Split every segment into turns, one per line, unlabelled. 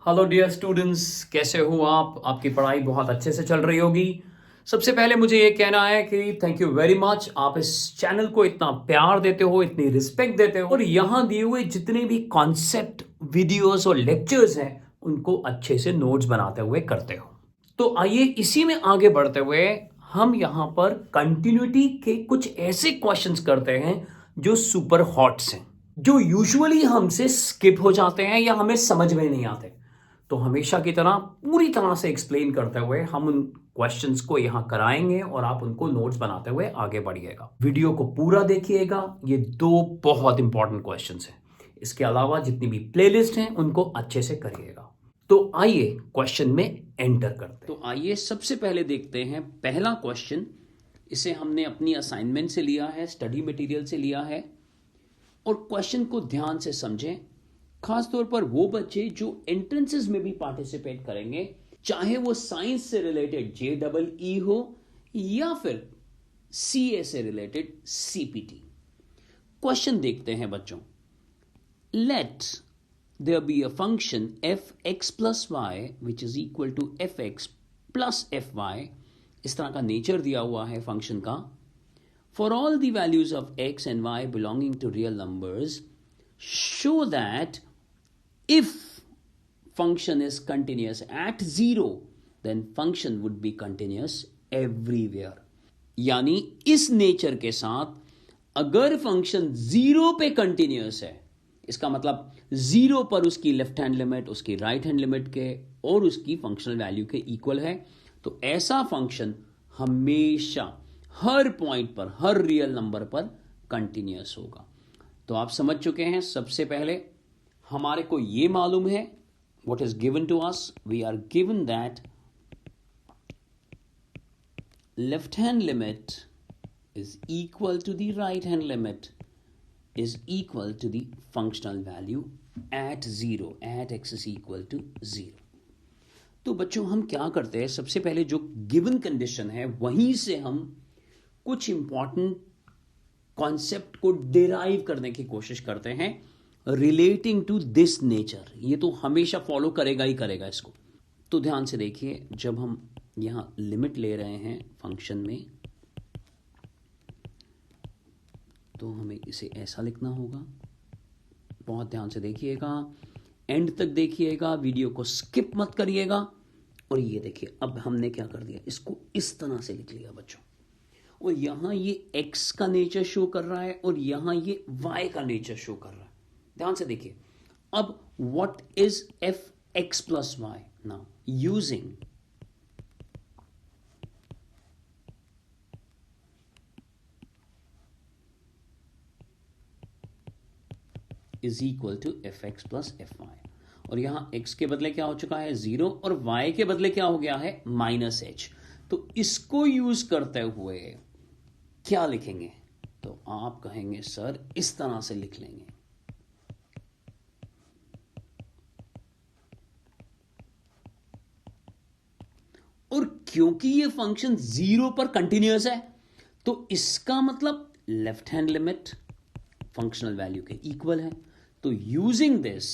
Hello dear students, कैसे हो आप? आपकी पढ़ाई बहुत अच्छे से चल रही होगी। सबसे पहले मुझे ये कहना है कि थैंक यू वेरी मच। आप इस चैनल को इतना प्यार देते हो, इतनी रिस्पेक्ट देते हो और यहाँ दिए हुए जितने भी कॉन्सेप्ट वीडियोस और लेक्चर्स हैं उनको अच्छे से नोट्स बनाते हुए करते हो। तो आइए इसी में आगे बढ़ते हुए हम यहाँ पर कंटिन्यूटी के कुछ ऐसे क्वेश्चंस करते हैं जो सुपर हॉट्स हैं, जो यूजुअली हमसे स्किप हो जाते हैं या हमें समझ में नहीं आते। तो हमेशा की तरह पूरी तरह से एक्सप्लेन करते हुए हम उन क्वेश्चंस को यहां कराएंगे और आप उनको नोट्स बनाते हुए आगे बढ़िएगा। वीडियो को पूरा देखिएगा, ये दो बहुत इंपॉर्टेंट क्वेश्चंस हैं। इसके अलावा जितनी भी प्लेलिस्ट हैं उनको अच्छे से करिएगा। तो आइए क्वेश्चन में एंटर करते हैं। तो आइए सबसे पहले देखते हैं पहला क्वेश्चन। इसे हमने अपनी असाइनमेंट से लिया है, स्टडी मटेरियल से लिया है। और क्वेश्चन को ध्यान से समझें, खासतौर पर वो बच्चे जो एंट्रेंसेस में भी पार्टिसिपेट करेंगे, चाहे वो साइंस से रिलेटेड JEE हो या फिर CA से रिलेटेड CPT। क्वेश्चन देखते हैं बच्चों। Let there be a function fx plus y which is equal to fx plus fy। इस तरह का नेचर दिया हुआ है फंक्शन का। For all the values of x and y belonging to real numbers, show that if function is continuous at 0, then function would be continuous everywhere. यानी इस nature के साथ अगर फंक्शन 0 पे कंटिन्यूस है, इसका मतलब 0 पर उसकी लेफ्ट हैंड लिमिट उसकी राइट हैंड लिमिट के और उसकी फंक्शनल वैल्यू के इक्वल है, तो ऐसा फंक्शन हमेशा हर पॉइंट पर हर रियल नंबर पर कंटिन्यूस होगा। तो आप समझ चुके हैं। सबसे पहले हमारे को ये मालूम है what is given to us. We are given that left hand limit is equal to the right hand limit is equal to the functional value at 0 at x is equal to 0। तो बच्चों हम क्या करते हैं, सबसे पहले जो given condition है वहीं से हम कुछ इंपॉर्टेंट कॉन्सेप्ट को डिराइव करने की कोशिश करते हैं रिलेटिंग टू दिस नेचर। ये तो हमेशा फॉलो करेगा ही करेगा इसको। तो ध्यान से देखिए, जब हम यहां लिमिट ले रहे हैं फंक्शन में तो हमें इसे ऐसा लिखना होगा। बहुत ध्यान से देखिएगा, एंड तक देखिएगा, वीडियो को स्किप मत करिएगा। और ये देखिए, अब हमने क्या कर दिया, इसको इस तरह से लिख लिया बच्चों। और यहां ये x का नेचर शो कर रहा है और यहां ये y का नेचर शो कर रहा है। ध्यान से देखिए। अब what is fx plus y now using is equal to fx plus fy। और यहां x के बदले क्या हो चुका है 0 और y के बदले क्या हो गया है -h। तो इसको यूज करते हुए क्या लिखेंगे, तो आप कहेंगे सर इस तरह से लिख लेंगे। और क्योंकि ये फंक्शन 0 पर कंटिन्यूस है तो इसका मतलब left hand limit functional value के इक्वल है। तो यूजिंग दिस,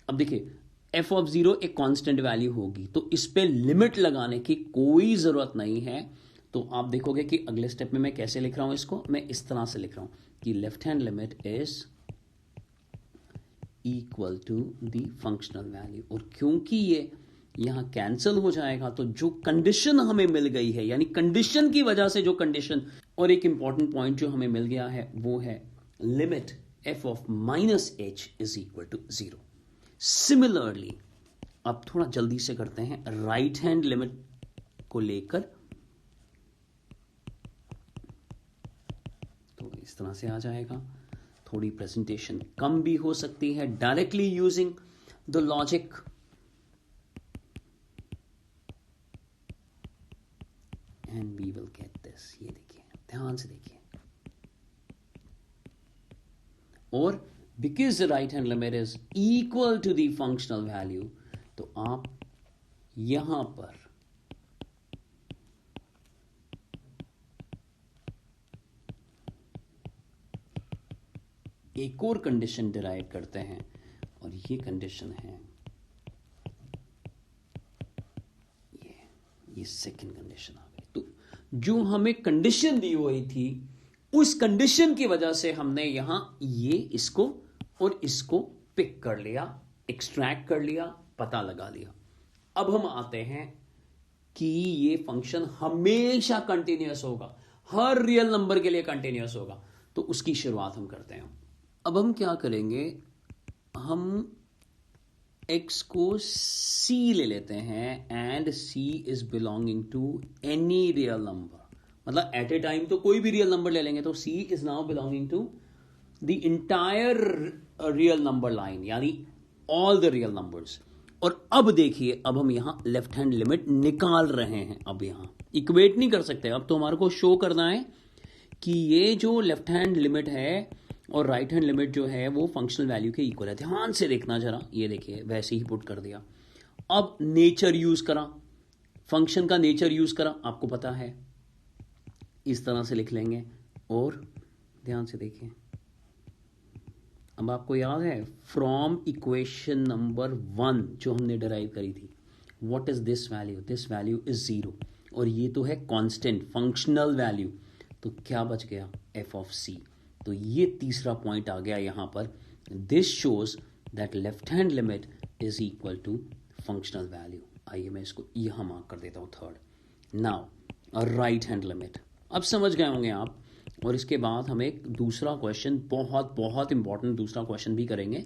अब देखिए f ऑफ 0 एक कांस्टेंट वैल्यू होगी तो इस पे लिमिट लगाने की कोई जरूरत नहीं है। तो आप देखोगे कि अगले स्टेप में मैं कैसे लिख रहा हूं इसको, मैं इस तरह से लिख रहा हूं कि left hand limit is equal to the functional value. और क्योंकि ये यहां कैंसिल हो जाएगा तो जो कंडीशन हमें मिल गई है, यानी कंडीशन की वजह से जो कंडीशन, और एक इंपॉर्टेंट पॉइंट जो हमें मिल गया है वो है limit f of -h is equal to 0। Similarly अब थोड़ा जल्दी से करते हैं, राइट हैंड लिमिट को लेकर तो इस तरह से आ जाएगा। थोड़ी प्रेजेंटेशन कम भी हो सकती है, directly using the logic. And we will get this. ये देखिए, ध्यान से देखिए। और because the right hand limit is equal to the functional value, तो आप यहां पर एक और कंडीशन डिराइव करते हैं और ये कंडीशन है ये सेकंड कंडीशन आ गई। तो जो हमें कंडीशन दी हुई थी उस कंडीशन की वजह से हमने यहां ये इसको और इसको पिक कर लिया, एक्सट्रैक्ट कर लिया, पता लगा लिया। अब हम आते हैं कि ये फंक्शन हमेशा कंटिन्यूअस होगा, हर रियल नंबर के लिए कंटिन्यूअस होगा। तो उसकी शुरुआत हम करते हैं। अब हम क्या करेंगे, हम x को c ले लेते हैं and c is belonging to any real number. मतलब एट ए टाइम तो कोई भी रियल नंबर ले लेंगे तो c is now belonging to the entire real number line, यानी ऑल द रियल नंबर्स। और अब देखिए, अब हम यहां लेफ्ट हैंड लिमिट निकाल रहे हैं। अब यहां इक्वेट नहीं कर सकते, अब तो हमारे को शो करना है कि ये जो लेफ्ट हैंड लिमिट है और राइट हैंड लिमिट जो है वो फंक्शनल वैल्यू के इक्वल है। ध्यान से देखना जरा, ये देखिए वैसे ही पुट कर दिया। अब नेचर यूज करा, फंक्शन का नेचर यूज करा, आपको पता है इस तरह से लिख लेंगे। और ध्यान से देखिए, अब आपको याद है फ्रॉम इक्वेशन नंबर 1 जो हमने डिराइव करी थी, what is this value, this value is 0 और ये तो है कांस्टेंट फंक्शनल वैल्यू। तो क्या बच गया, एफ ऑफ सी। तो ये तीसरा पॉइंट आ गया यहां पर। This shows that left hand limit is equal to functional value. आइए मैं इसको यहां मार्क कर देता हूं, third. Now right hand limit, अब समझ गए होंगे आप। और इसके बाद हम एक दूसरा क्वेश्चन, बहुत बहुत इंपॉर्टेंट दूसरा क्वेश्चन भी करेंगे।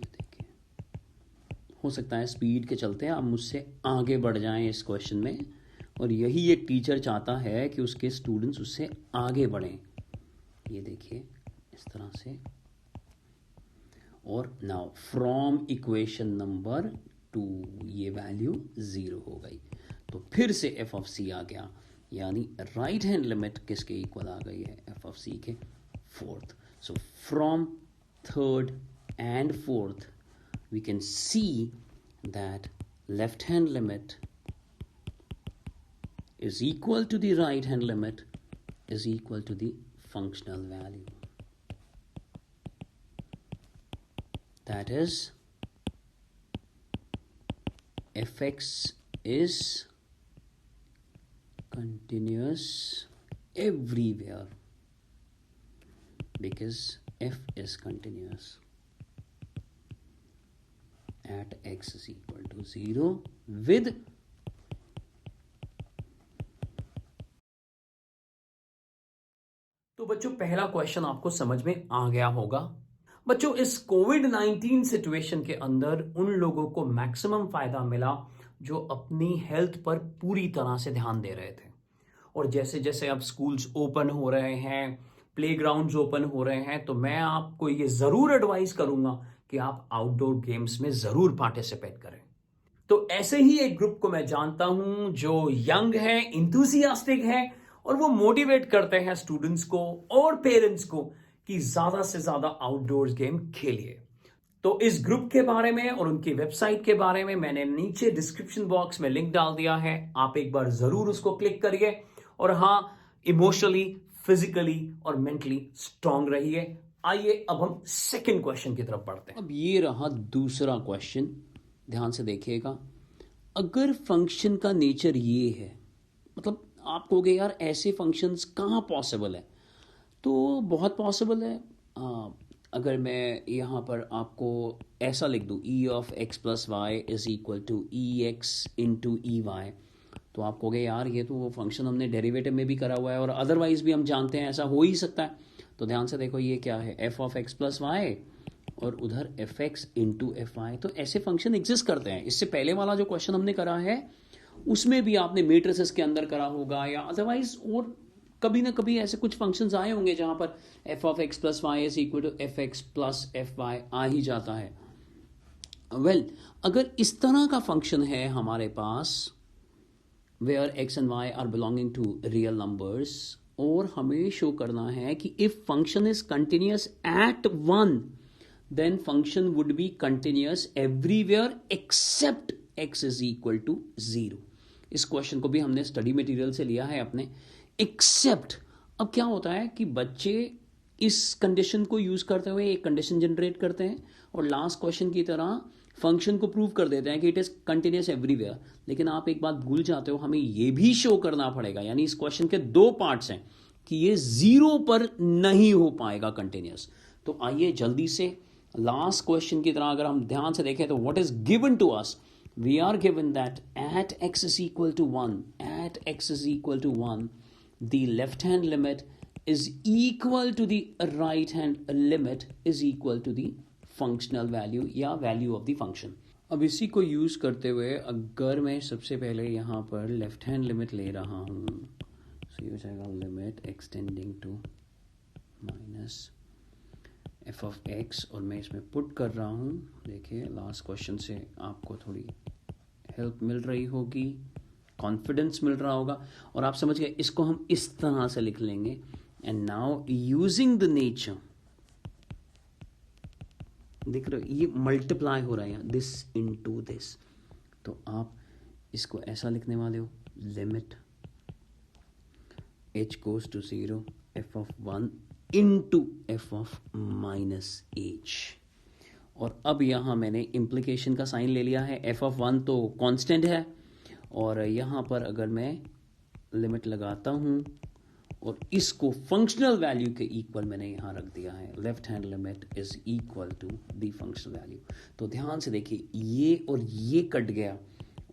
देखिए, हो सकता है स्पीड के चलते आप मुझसे आगे बढ़ जाएं इस क्वेश्चन में, और यही एक टीचर चाहता है कि उसके स्टूडेंट्स उससे आगे बढ़ें। ये देखिए इस तरह से। और नाउ फ्रॉम इक्वेशन नंबर 2 ये वैल्यू 0 हो गई। तो फिर से एफ ऑफ सी आ गया, यानी राइट हैंड लिमिट किसके इक्वल आ गई है, एफ ऑफ सी के fourth. So from third and fourth we can see that left hand limit is equal to the right hand limit is equal to the functional value. That is, fx is continuous everywhere because f is continuous at x is equal to 0 with तो बच्चों पहला question आपको समझ में आ गया होगा। बच्चों इस कोविड-19 सिचुएशन के अंदर उन लोगों को मैक्सिमम फायदा मिला जो अपनी हेल्थ पर पूरी तरह से ध्यान दे रहे थे। और जैसे जैसे अब स्कूल्स ओपन हो रहे हैं, प्लेग्राउंड्स ओपन हो रहे हैं, तो मैं आपको ये जरूर एडवाइस करूंगा कि आप आउटडोर गेम्स में जरूर पार्टिसिपेट करें। तो ऐसे ही एक ग्रुप को मैं जानता हूं जो यंग है, इंथुसियास्टिक है और वो मोटिवेट करते हैं स्टूडेंट्स को और पेरेंट्स को कि ज्यादा से ज्यादा आउटडोर गेम खेलिए। तो इस ग्रुप के बारे में और उनकी वेबसाइट के बारे में मैंने नीचे डिस्क्रिप्शन बॉक्स में लिंक डाल दिया है, आप एक बार जरूर उसको क्लिक करिए। और हां, इमोशनली, फिजिकली और मेंटली स्ट्रांग रहिए। आइए अब हम सेकंड क्वेश्चन की तरफ बढ़ते हैं। अब ये रहा दूसरा क्वेश्चन, ध्यान से देखिएगा। अगर फंक्शन का नेचर ये है, मतलब आप कहोगे यार ऐसे फंक्शंस कहाँ पॉसिबल है, तो बहुत पॉसिबल है। अगर मैं यहाँ पर आपको ऐसा लिख दूँ, e of x plus Y is equal to e x into e y, तो आप कहोगे यार ये तो वो फंक्शन हमने डेरिवेटिव में भी करा हुआ है और अदरवाइज भी हम जानते हैं ऐसा हो ही सकता है। तो ध्यान से देखो, ये क्या है, f of x plus y और उधर f x into f y. तो ऐसे फंक्शन एग्जिस्ट करते हैं। इससे पहले वाला जो क्वेश्चन हमने करा है उसमें भी आपने मैट्रिसेस के अंदर करा होगा या अदरवाइज और कभी ना कभी ऐसे कुछ फंक्शंस आए होंगे जहां पर F of x plus Y is equal to F X plus F Y आ ही जाता है। वेल, अगर इस तरह का फंक्शन है हमारे पास where X and Y are belonging to real numbers, और हमें शो करना है कि if function is continuous at 1 then function would be continuous everywhere except x is equal to 0। इस क्वेश्चन को भी हमने स्टडी मटेरियल से लिया है अपने। एक्सेप्ट, अब क्या होता है कि बच्चे इस कंडीशन को यूज करते हुए एक कंडीशन जनरेट करते हैं और लास्ट क्वेश्चन की तरह फंक्शन को प्रूव कर देते हैं कि इट इज कंटिन्यूस एवरीवेयर। लेकिन आप एक बात भूल जाते हो, हमें यह भी शो करना पड़ेगा, यानी इस क्वेश्चन के दो पार्ट्स हैं कि ये जीरो पर नहीं हो पाएगा कंटिन्यूस। तो आइए जल्दी से लास्ट क्वेश्चन की तरह अगर हम ध्यान से देखें तो what is given to us, we are given that at x is equal to 1, at x is equal to 1, the left hand limit is equal to the right hand limit is equal to the functional value या value of the function। अब इसी को use करते हुए अगर मैं सबसे पहले यहाँ पर लेफ्ट हैंड लिमिट ले रहा हूँ, सो ये हो जाएगा limit extending to minus f of x, और मैं इसमें पुट कर रहा हूँ। देखिए लास्ट क्वेश्चन से आपको थोड़ी हेल्प मिल रही होगी, कॉन्फिडेंस मिल रहा होगा, और आप समझ गए इसको हम इस तरह से लिख लेंगे। And now using the nature, देख रहे हो ये मल्टीप्लाई हो रहा है दिस इनटू दिस, तो आप इसको ऐसा लिखने वाले हो limit h goes to 0 f of 1 into f of minus h। और अब यहाँ मैंने इम्प्लीकेशन का साइन ले लिया है, f of 1 तो कांस्टेंट है, और यहाँ पर अगर मैं लिमिट लगाता हूँ और इसको फंक्शनल वैल्यू के इक्वल मैंने यहाँ रख दिया है, left hand limit is equal to the functional value. तो ध्यान से देखिए ये और ये कट गया,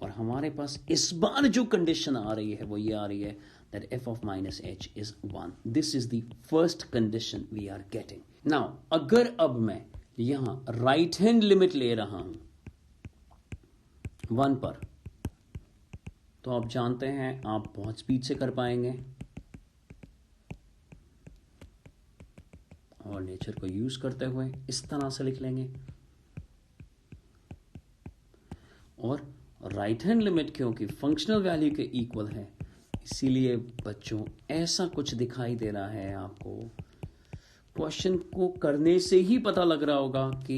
और हमारे पास इस बार जो कंडीशन आ रही है वो ये आ रही है that f of minus h is 1. This is the first condition we are getting. Now, अगर अब मैं यहाँ right hand limit ले रहा हूँ 1 पर, तो आप जानते हैं आप बहुत स्पीड से कर पाएंगे, और नेचर को यूज करते हुए इस तरह से लिख लेंगे। और राइट हैंड लिमिट क्योंकि फंक्शनल वैल्यू के इक्वल है, इसीलिए बच्चों ऐसा कुछ दिखाई दे रहा है आपको। क्वेश्चन को करने से ही पता लग रहा होगा कि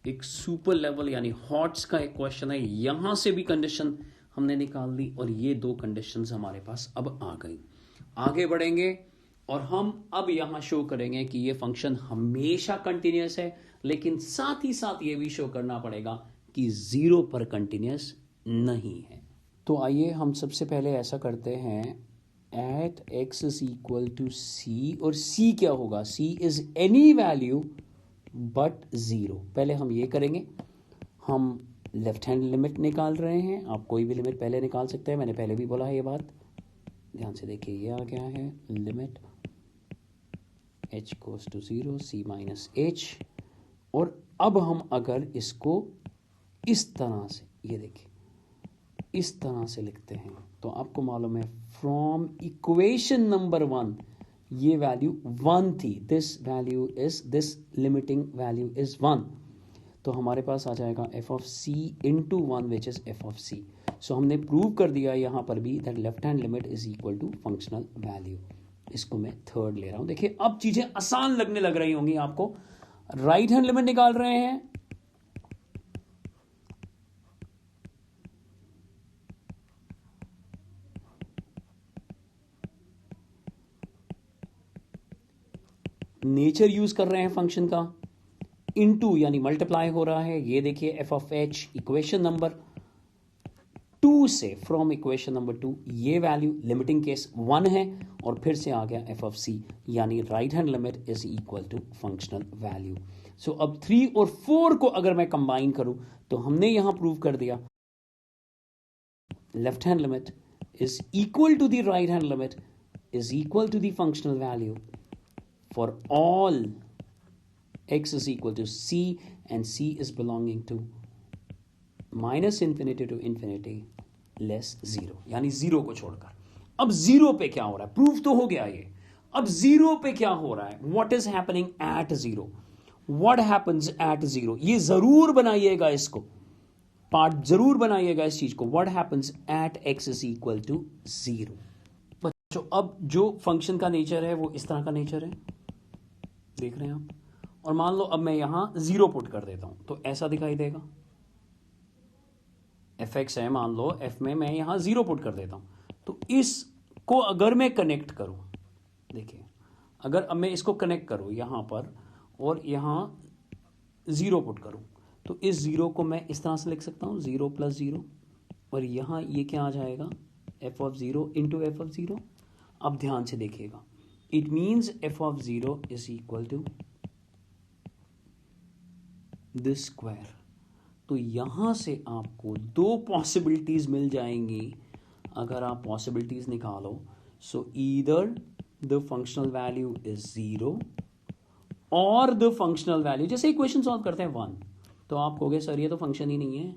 एक सुपर लेवल यानी हॉट्स का एक क्वेश्चन है, यहां से भी कंडीशन हमने निकाल दी, और ये दो कंडीशंस हमारे पास अब आ गई। आगे बढ़ेंगे और हम अब यहां शो करेंगे कि ये फंक्शन हमेशा कंटिन्यूस है, लेकिन साथ ही साथ ये भी शो करना पड़ेगा कि जीरो पर कंटिन्यूस नहीं है। तो आइए हम सबसे पहले ऐसा करते हैं, at x is equal to C, और c क्या होगा, c is any value but zero. पहले हम ये करेंगे, हम लेफ्ट हैंड लिमिट निकाल रहे हैं, आप कोई भी लिमिट पहले निकाल सकते हैं, मैंने पहले भी बोला है ये बात, ध्यान से देखिए ये आ गया है limit h goes to 0 c minus h। और अब हम अगर इसको इस तरह से, ये देखिए इस तरह से लिखते हैं, तो आपको मालूम है फ्रॉम इक्वेशन नंबर 1 ये वैल्यू 1 थी, this value is, this limiting value is 1, तो हमारे पास आ जाएगा f of c into 1 which is f of c। So हमने प्रूव कर दिया यहां पर भी that left hand limit is equal to functional value. इसको मैं थर्ड ले रहा हूं। देखिए अब चीजें आसान लगने लग रही होंगी आपको। राइट हैंड लिमिट निकाल रहे हैं, नेचर यूज कर रहे हैं फंक्शन का, इनटू यानी मल्टीप्लाई हो रहा है, ये देखिए F of H equation number 2 से, फ्रॉम इक्वेशन नंबर 2 ये वैल्यू लिमिटिंग केस 1 है, और फिर से आ गया एफ ऑफ सी, यानी right hand limit is equal to functional value. So अब 3 और 4 को अगर मैं कंबाइन करूं तो हमने यहां प्रूव कर दिया left hand limit is equal to the right hand limit is equal to the functional value for all x is equal to c and c is belonging to minus infinity to infinity less 0, यानी 0 को छोड़कर। अब 0 पे क्या हो रहा है, proof तो हो गया ये। अब 0 पे क्या हो रहा है, what is happening at 0, what happens at 0, ये जरूर बनाइएगा, इसको पार्ट जरूर बनाइएगा इस चीज को। What happens at X is equal to 0। बच्चों अब जो फंक्शन का नेचर है वो इस तरह का नेचर है, देख रहे हैं आप। और मान लो अब मैं यहां 0 पुट कर देता हूं तो ऐसा दिखाई देगा। एफ एक्स है, मान लो एफ में मैं यहां 0 पुट कर देता हूं, तो इसको अगर मैं कनेक्ट करूं, देखिए अगर अब मैं इसको कनेक्ट करूं यहां पर और यहां 0 पुट करूं, तो इस 0 को मैं इस तरह से लिख सकता हूं 0 + 0, और यहां ये क्या आ जाएगा f(0) इंटू f(0). अब ध्यान से देखिएगा, it means f(0) is equal to this square. तो यहां से आपको दो पॉसिबिलिटीज मिल जाएंगी अगर आप पॉसिबिलिटीज निकालो। सो either the functional value is 0 और द फंक्शनल वैल्यू, जैसे इक्वेशन सॉल्व करते हैं 1, तो आप कहोगे सर ये तो फंक्शन ही नहीं है,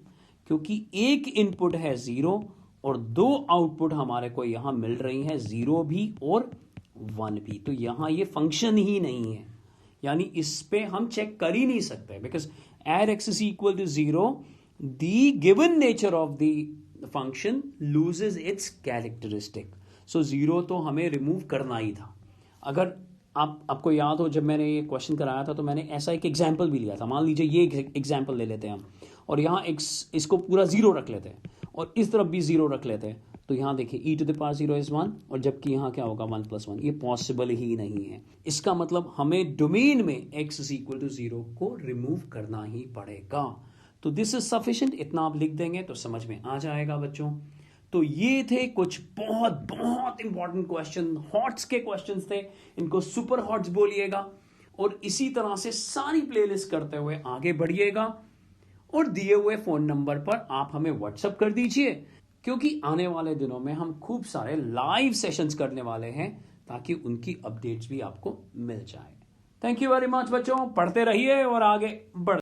क्योंकि एक इनपुट है 0 और दो आउटपुट हमारे को यहां मिल रही हैं 0 भी और 1 भी, तो यहां ये फंक्शन ही नहीं है। यानी इस पे हम चेक कर ही नहीं सकते, because at x is equal to 0 the given nature of the function loses its characteristic. So 0 तो हमें रिमूव करना ही था। अगर आपको याद हो, जब मैंने ये क्वेश्चन कराया था तो मैंने ऐसा एक एग्जाम्पल भी लिया था। मान लीजिए ये एग्जाम्पल ले लेते हैं हम, और यहाँ इसको पूरा 0 रख लेते हैं और इस तरफ भी 0 रख लेते हैं, तो यहाँ देखिए e⁻0 इज 1, और जबकि यहाँ क्या होगा 1 + 1। ये पॉसिबल ही नहीं है। इसका मतलब हमें डोमेन में x इज इक्वल टू 0 को रिमूव करना ही पड़ेगा। तो दिस इज सफिशिएंट, इतना आप लिख देंगे तो समझ में आ जाएगा बच्चों। तो ये थे कुछ बहुत बहुत इंपॉर्टेंट क्वेश्चन, हॉट्स के क्वेश्चंस थे, इनको सुपर हॉट्स बोलिएगा। और इसी तरह से सारी प्लेलिस्ट करते हुए आगे बढ़िएगा, और दिए हुए फोन नंबर पर आप हमें व्हाट्सएप कर दीजिए, क्योंकि आने वाले दिनों में हम खूब सारे लाइव सेशंस करने वाले हैं, ताकि उनकी अपडेट्स भी आपको मिल जाए। थैंक यू वेरी मच बच्चों, पढ़ते रहिए और आगे बढ़ते